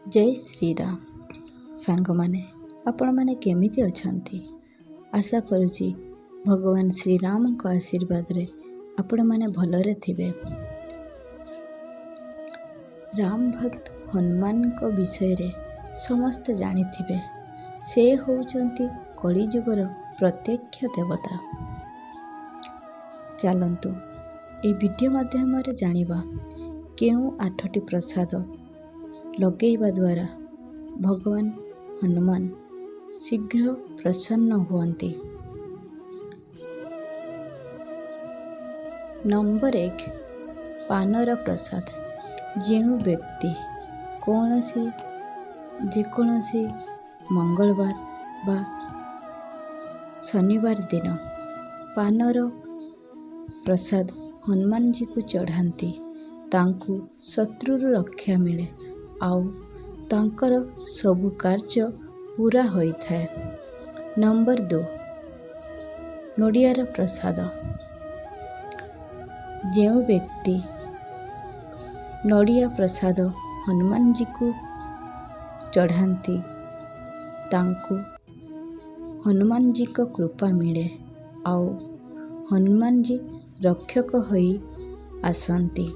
जय श्री राम सांग माने आपण माने केमिति अछंती। आशा करुची भगवान श्री राम को आशीर्वाद रे आपण माने भलरे थिबे। राम भक्त हनुमान को विषय रे समस्त जानी थिबे। से होउचंती कली जुगर प्रत्यक्ष देवता। चलंतु ए वीडियो माध्यम रे जानिबा केउ 8टी प्रसाद लगेଇବା द्वारा भगवान हनुमान शीघ्र प्रसन्न हुअन्ति। नंबर 1 पानर प्रसाद। जो व्यक्ति जेकोसी मंगलवार बा शनिवार दिन पानर प्रसाद हनुमान जी को चढ़ाती तांकु शत्रुर रक्षा मिले आउ तांकर सबु कार्य पूरा होई थाए। नंबर 2 नोडियार प्रसाद। जो व्यक्ति नोडिया प्रसाद हनुमान जी को चढ़ाती तांकु हनुमान जी को कृपा मिले आउ हनुमान जी रक्षक होई आसंती।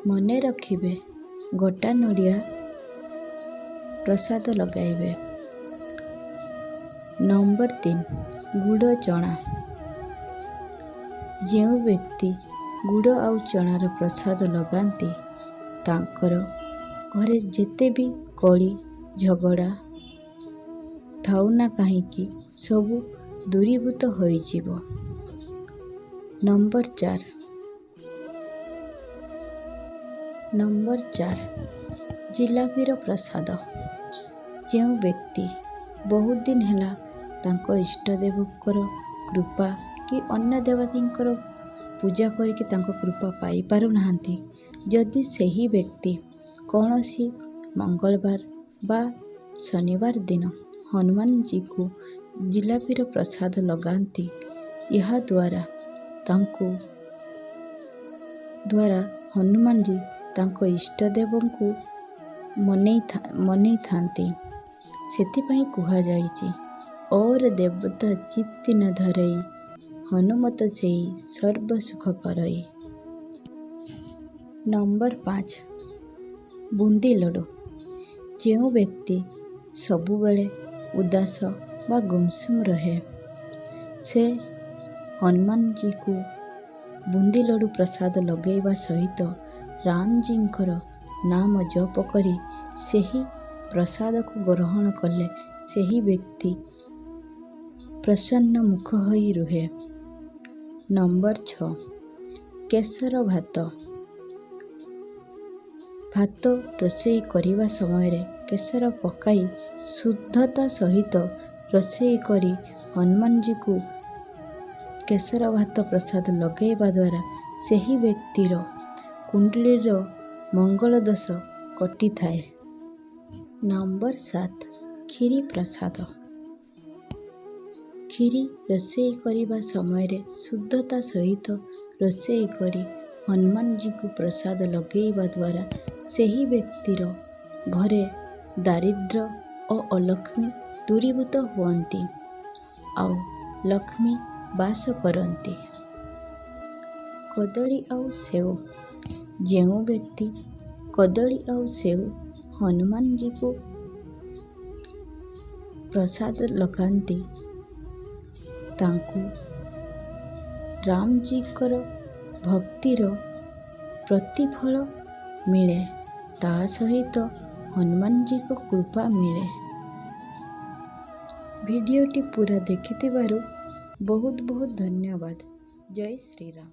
मने रखिबे गोटा नोडिया प्रसाद लगाइबे। नंबर 3 गुड़ चना। जो व्यक्ति गुड़ आउ चनार प्रसाद लगाती तांकर घरे जेते भी कली झगड़ा थाउना कहीं सबु दूरीभूत होई जीवो। नंबर 4 जिलापीर प्रसाद। जो व्यक्ति बहुत दिन हैला तांको इष्टदेवकर कृपा कि अन्य देवतींकर पूजा करके तांको कृपा पाई पारु नाहंती, जदि सही व्यक्ति कौनसी मंगलवार बा शनिवार दिन हनुमान जी को जिलापीर प्रसाद लगाती यह द्वारा हनुमान जी तांको इष्टदेव को मनै थांती। सेतिपई कुहा जाइछि और देवता चित्ति न धरई हनुमत सेई सर्व सुख करई। नंबर 5 बुंदी लड्डू। जो व्यक्ति सबुबेले उदास बा गुमसुम रहे से हनुमान जी को बुंदी लड्डू प्रसाद लगेଇବା सहित राम जींकर नाम जप करी सेही प्रसाद को ग्रहण कले सेही व्यक्ति प्रसन्न मुख होई रुहे। नंबर 6 केसर भात। भात रोषेई करिवा समय रे केसर पकाई शुद्धता सहित रोषेई करी हनुमान जी को केसर भात प्रसाद लगेଇବା द्वारा सेही व्यक्तिर कुंडलीर मंगल दोष कटि थाए। नंबर 7 खीरी प्रसाद। खीरी रोषेई करिवा समय रे शुद्धता सहित रोषेई करी हनुमान जी को प्रसाद लगेଇବା द्वारा सेही व्यक्तिर घरे दारिद्र्य और अलक्ष्मी दूरीभूत हुअन्ति आउ लक्ष्मी वास करन्ति। कदली आउ सेव। जो व्यक्ति कदली आउ सेव हनुमान जी को प्रसाद लगाती तांकु राम जी कर भक्तिर प्रतिफल मिले ता सहित हनुमान जी को कृपा मिले। वीडियोटी पूरा देखिथिबारु बहुत बहुत धन्यवाद। जय श्री राम।